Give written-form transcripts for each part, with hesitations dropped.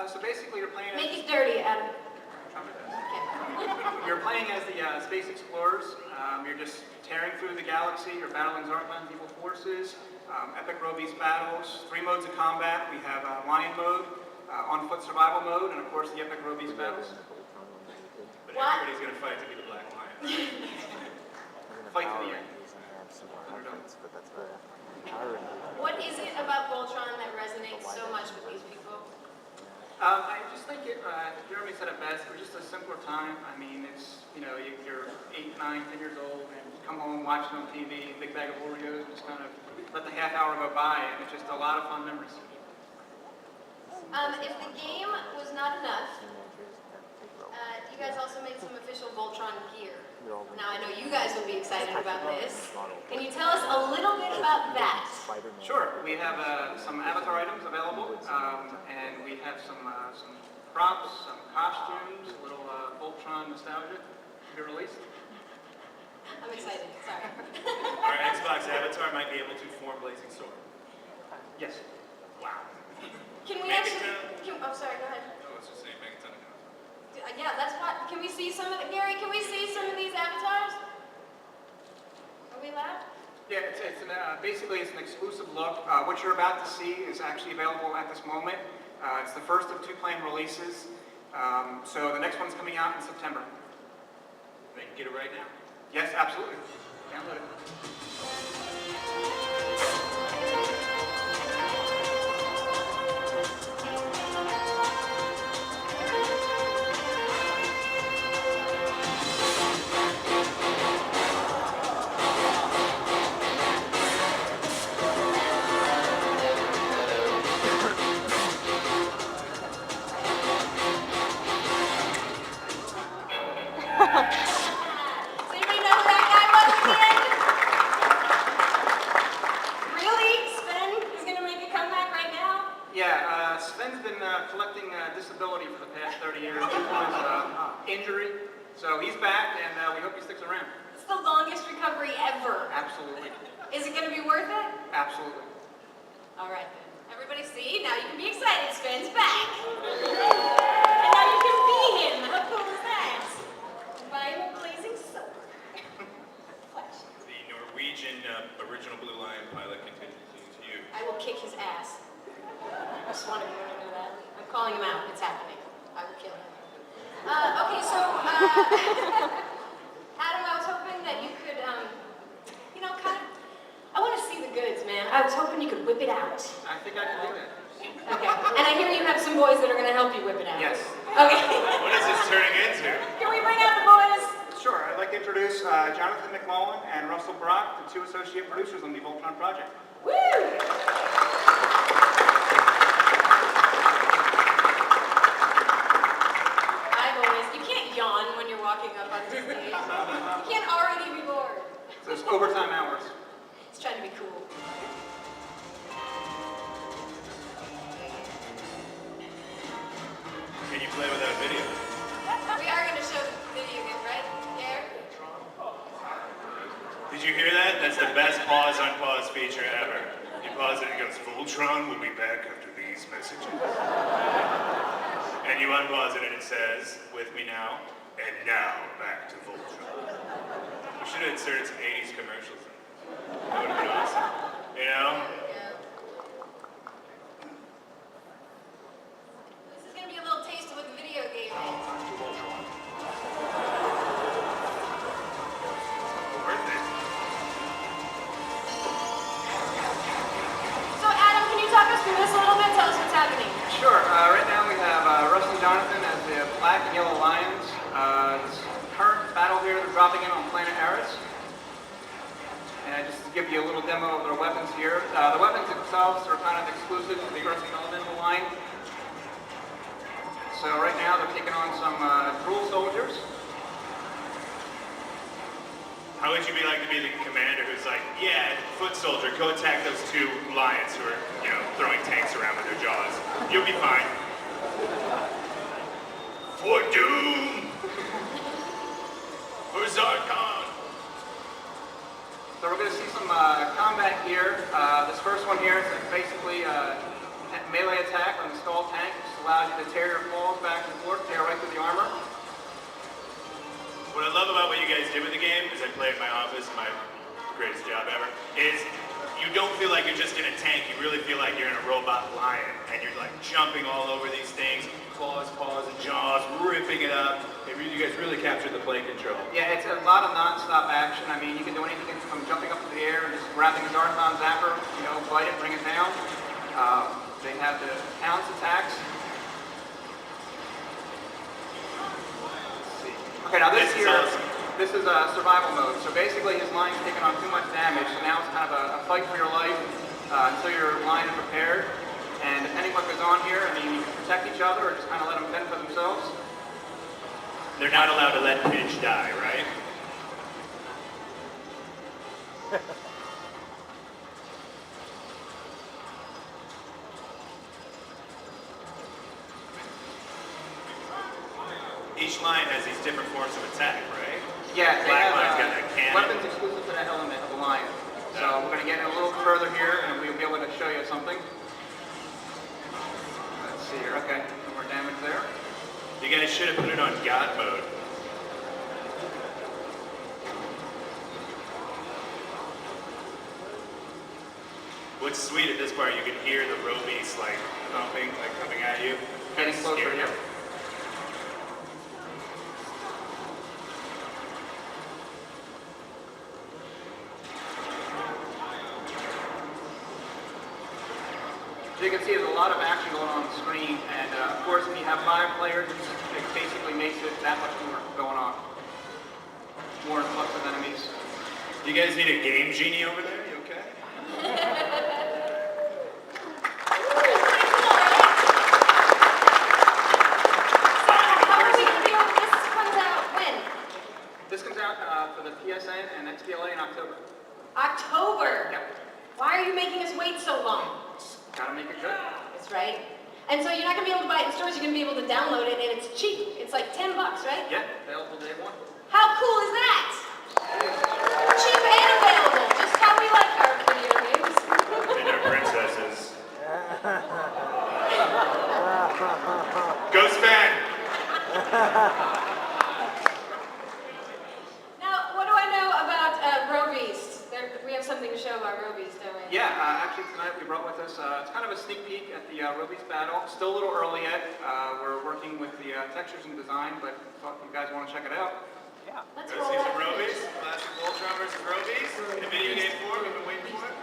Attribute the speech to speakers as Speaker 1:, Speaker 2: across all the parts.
Speaker 1: So basically you're playing
Speaker 2: Make it dirty, Adam.
Speaker 1: You're playing as the space explorers. You're just tearing through the galaxy. You're battling Zarklan's evil forces, epic row-beast battles, 3 modes of combat. We have lion mode, on-foot survival mode, and of course the epic row-beast battles.
Speaker 3: But everybody's going to fight to be the Black Lion.
Speaker 1: Fight to the end.
Speaker 2: What is it about Voltron that resonates so much with these people?
Speaker 1: I just think Jeremy said it best. It was just a simpler time. I mean, it's, you know, you're 8, 9, 10 years old and you come home watching on TV, big bag of Oreos, just kind of let the half hour go by, and it's just a lot of fun memories.
Speaker 2: If the game was not enough, you guys also made some official Voltron gear. Now I know you guys will be excited about this. Can you tell us a little bit about that?
Speaker 1: Sure. We have some avatar items available, and we have some props, some costumes, a little Voltron nostalgia to be released.
Speaker 2: I'm excited. Sorry.
Speaker 3: Our Xbox avatar might be able to form Blazing Sword.
Speaker 1: Yes.
Speaker 3: Wow.
Speaker 2: Can we actually? I'm sorry. Go ahead.
Speaker 3: No, let's just say Megaton.
Speaker 2: Yeah, that's what. Can we see some of the Gary? Can we see some of these avatars? Are we allowed?
Speaker 1: Yeah, basically it's an exclusive look. What you're about to see is actually available at this moment. It's the first of 2 planned releases. So the next one's coming out in September.
Speaker 3: They can get it right now.
Speaker 1: Yes, absolutely. Download it. Collecting disability for the past 30 years due to his injury. So he's back, and we hope he sticks around.
Speaker 2: It's the longest recovery ever.
Speaker 1: Absolutely.
Speaker 2: Is it going to be worth it?
Speaker 1: Absolutely.
Speaker 2: All right, then. Everybody see? Now you can be excited. Sven's back. And now you can be him. How cool is that? By a blazing sword. Flash.
Speaker 3: The Norwegian original Blue Lion pilot contingency to you.
Speaker 2: I will kick his ass. I just wanted everyone to know that. I'm calling him out. It's happening. I will kill him. Okay, so, Adam, I was hoping that you could, you know, kind of, I want to see the goods, man. I was hoping you could whip it out.
Speaker 1: I think I can do that.
Speaker 2: Okay. And I hear you have some boys that are going to help you whip it out.
Speaker 1: Yes.
Speaker 2: Okay.
Speaker 3: What is this turning into?
Speaker 2: Can we bring out the boys?
Speaker 1: Sure. I'd like to introduce Jonathan McMullen and Russell Brock, the 2 associate producers on the Voltron project.
Speaker 2: Woo! Yawn when you're walking up on stage. You can't already be bored.
Speaker 1: So it's overtime hours.
Speaker 2: It's trying to be cool.
Speaker 3: Can you play without video?
Speaker 2: We are going to show the video game, right? There.
Speaker 3: Did you hear that? That's the best pause on pause feature ever. You pause it and it goes, Voltron will be back after these messages. And you unpause it and it says, with me now, and now back to Voltron. We should have inserted some 80s commercials. That would have been awesome. You know?
Speaker 2: Yeah. This is going to be a little taste of what the video game is.
Speaker 3: Worth it.
Speaker 2: So Adam, can you talk us through this a little bit? Tell us what's happening.
Speaker 1: Sure. Right now we have Russ and Jonathan as the black and yellow lions. This current battle here, they're dropping in on planet Eris. And just to give you a little demo of their weapons here. The weapons themselves are kind of exclusive to the Earth Elemental line. So right now they're taking on some drool soldiers.
Speaker 3: How would you be like to be the commander who's like, yeah, foot soldier, go attack those 2 lions who are, you know, throwing tanks around with their jaws. You'll be fine. For doom! For Zarkon!
Speaker 1: So we're going to see some combat here. This first one here is basically melee attack on the skull tank, which allows you to tear your claws back and forth, tear right through the armor.
Speaker 3: What I love about what you guys do with the game is I play in my office, my greatest job ever, is you don't feel like you're just in a tank, you really feel like you're in a robot lion, and you're like jumping all over these things, claws, paws, and jaws, ripping it up. You guys really captured the play control.
Speaker 1: Yeah, it's a lot of non-stop action. I mean, you can do anything from jumping up in the air and just grabbing a Darthon zapper, you know, bite it, bring it down. They have the pounce attacks. Let's see. Okay, now this here,
Speaker 3: awesome.
Speaker 1: This is a survival mode. So basically his line's taking on too much damage, so now it's kind of a fight for your life until your line is repaired. And depending what goes on here, I mean, you can protect each other or just kind of let them fend for themselves.
Speaker 3: They're not allowed to let Pinch die, right? Each line has these different forms of attack, right?
Speaker 1: Yeah, they
Speaker 3: Black
Speaker 1: have
Speaker 3: line's got that cannon.
Speaker 1: weapons exclusive to that element of the line. So we're going to get a little further here and we'll be able to show you something. Let's see here. Okay, no more damage there.
Speaker 3: You guys should have put it on God mode. What's sweet at this part, you can hear the robies like thumping, like coming at you.
Speaker 1: Getting closer
Speaker 3: Scary.
Speaker 1: here. So you can see there's a lot of action going on the screen, and of course when you have 5 players, it basically makes it that much more going on. More influx of enemies.
Speaker 3: You guys need a game genie over there? You okay? This comes out for the PSN and XBLA in October.
Speaker 2: October?
Speaker 1: Yep.
Speaker 2: Why are you making us wait so long?
Speaker 1: Gotta make it good.
Speaker 2: That's right. And so you're not going to be able to buy it in stores, you're going to be able to download it, and it's cheap. It's like $10, right?
Speaker 1: Yeah, available day 1.
Speaker 2: How cool is that? Cheap and available, just how we like our video games.
Speaker 3: And our princesses. Ghost fan!
Speaker 2: Now, what do I know about Robeast? We have something to show about Robeast, don't we?
Speaker 1: Yeah, actually tonight we brought with us, it's kind of a sneak peek at the Ruby's battle. Still a little early yet. We're working with the textures and design, but thought you guys want to check it out.
Speaker 4: Yeah.
Speaker 2: Let's
Speaker 3: Let's
Speaker 2: roll
Speaker 3: see
Speaker 2: that
Speaker 3: some
Speaker 2: footage.
Speaker 3: robies. Classic Voltron versus robies. In a video game form, we've been waiting for it.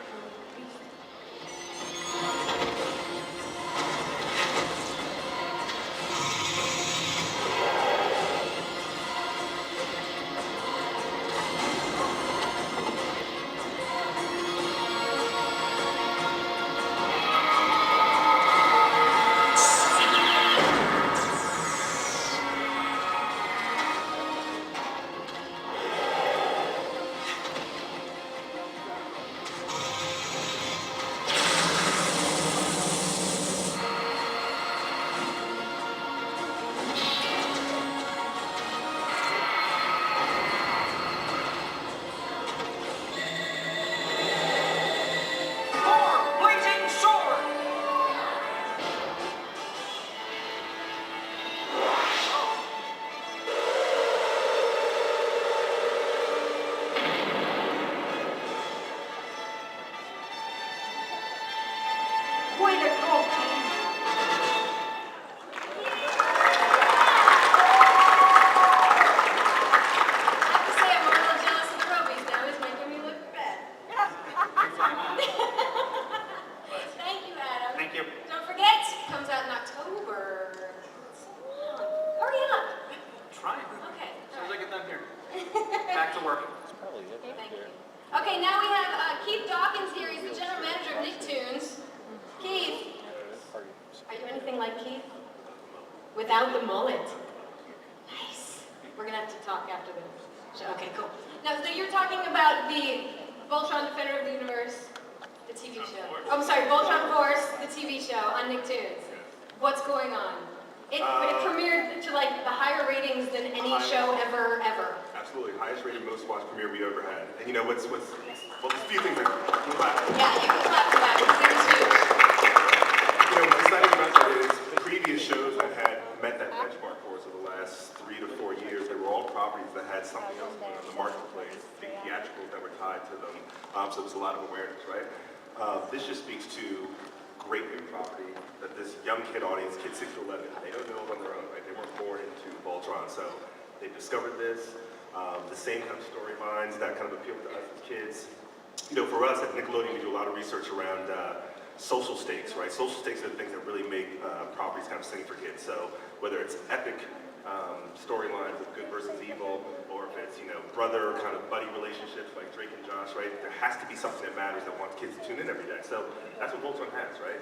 Speaker 2: Okay, now we have Keith Dawkins here. He's the general manager of Nicktoons. Keith, are you anything like Keith? Without the mullet. Nice. We're gonna have to talk after the show. Okay, cool. Now, so you're talking about the Voltron Defender of the Universe, the TV show. Oh, I'm sorry, Voltron Force, the TV show on Nicktoons. What's going on? It premiered to like the higher ratings than any show ever.
Speaker 4: Absolutely, highest rated, most watched premiere we ever had. And you know well, there's a few things that clap.
Speaker 2: Yeah, you can clap for that because it was huge.
Speaker 4: You know, it's that had met that benchmark for us over the last 3 to 4 years. They were all properties that had something else going on in the marketplace, big theatricals that were tied to them. So there was a lot of awareness, right? This just speaks to great new property that this young kid audience, kids 6 to 11, they don't know on their own, right? They weren't born into Voltron, so they discovered this. The same kind of storylines that kind of appeal to us as kids. You know, for us at Nickelodeon, we do a lot of research around social stakes, right? Social stakes are the things that really make properties kind of sing for kids. So whether it's epic storylines of good versus evil, or if it's, you know, brother kind of buddy relationships like Drake and Josh, right? There has to be something that matters that wants kids to tune in every day. So that's what Voltron has, right?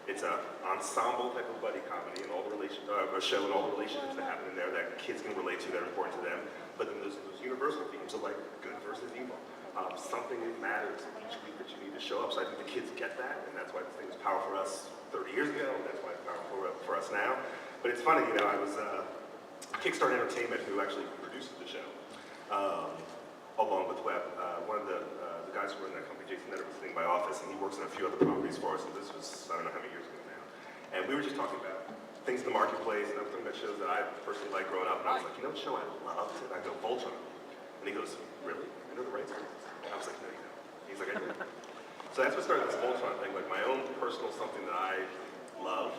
Speaker 4: It's an ensemble type of buddy comedy and all the show and all the relationships that happen in there that kids can relate to, that are important to them. But then there's those universal themes of like good versus evil. Something that matters each week that you need to show up. So I think the kids get that, and that's why this thing was powerful for us 30 years ago, and that's why it's powerful for us now. But it's funny, you know, I was Kickstart Entertainment, who actually produces the show, along with Web. One of the guys who run that company, Jason Netter, was sitting in my office, and he works on a few other properties for us, and this was, I don't know how many years ago now. And we were just talking about things in the marketplace, and I was talking about shows that I personally liked growing up, and I was like, you know what show I loved? And I go, Voltron. And he goes, really? You know the rights? And I was like, no, you don't. He's like, I do. So that's what started this Voltron thing, like my own personal something that I love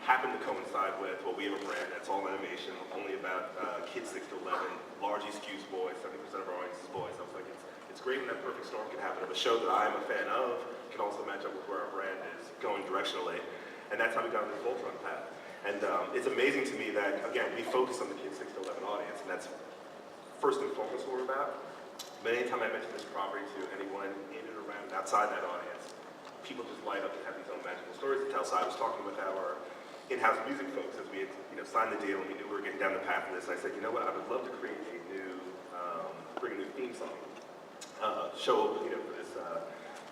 Speaker 4: happened to coincide with, well, we have a brand that's all animation, only about kids 6 to 11, largely skews boys, 70% of our audience is boys. I was like, it's great when that perfect storm can happen of a show that I'm a fan of can also match up with where our brand is going directionally. And that's how we got on this Voltron path. And it's amazing to me that, again, we focus on the kids 6 to 11 audience, and that's first and foremost what we're about. But anytime I mention this property to anyone in and around and outside that audience, people just light up and have these own magical stories to tell. So I was talking with our in-house music folks as we had, you know, signed the deal and we knew we were getting down the path of this. And I said, you know what, I would love to create a new, bring a new theme song, show, you know,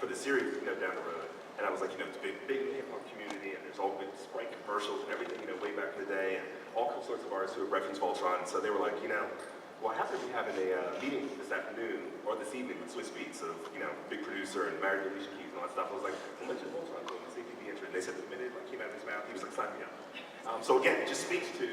Speaker 4: for this series, you know, down the road. And I was like, you know, it's big in the hip-hop community, and there's all big Sprite commercials and everything, you know, way back in the day, and all sorts of artists who have referenced Voltron. So they were like, you know, well, I have to be having a meeting this afternoon or this evening with Swiss Beats of, you know, big producer and married to Alicia Keys and all that stuff. I was like, well, mention Voltron, and see if you'd be interested. And they said the minute it came out of his mouth, he was like, sign me up. So again, it just speaks to,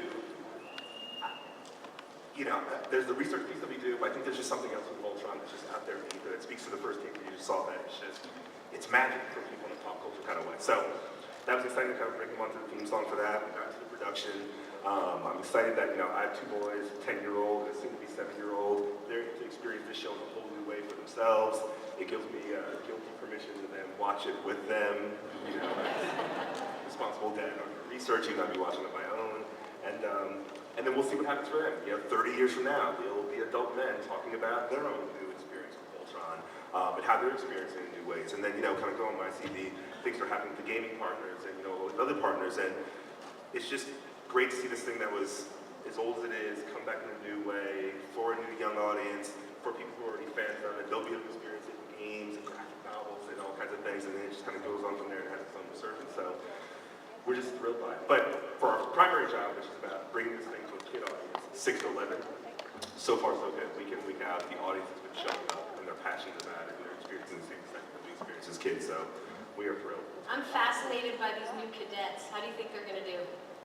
Speaker 4: you know, there's the research piece that we do, but I think there's just something else with Voltron that's just out there beneath it. It speaks to the first team where you just saw that. It's just, it's magic for people in a pop culture kind of way. So that was exciting to kind of bring him onto the theme song for that. We got into the production. I'm excited that, you know, I have 2 boys, a 10-year-old and a soon-to-be 7-year-old. They're able to experience this show in a whole new way for themselves. It gives me guilty permission to then watch it with them. You know, responsible dad. I'm researching, I'll be watching it on my own. And then we'll see what happens for them. You know, 30 years from now, they'll be adult men talking about their own new experience with Voltron, and how they're experiencing it in new ways. And then, you know, kind of going when I see the things that are happening with the gaming partners and, you know, with other partners. And it's just great to see this thing that was as old as it is come back in a new way for a new young audience, for people who are already fans of it. They'll be able to experience it in games and graphic novels and all kinds of things, and then it just kind of goes on from there and has its own resurgence. So we're just thrilled by it. But for our primary job, which is about bringing this thing to a kid audience, 6 to 11, so far so good. Week in, week out, the audience has been showing up and they're passionate about it and they're experiencing the same thing that we experience as kids. So we are thrilled.
Speaker 2: I'm fascinated by these new cadets. How do you think they're going to do?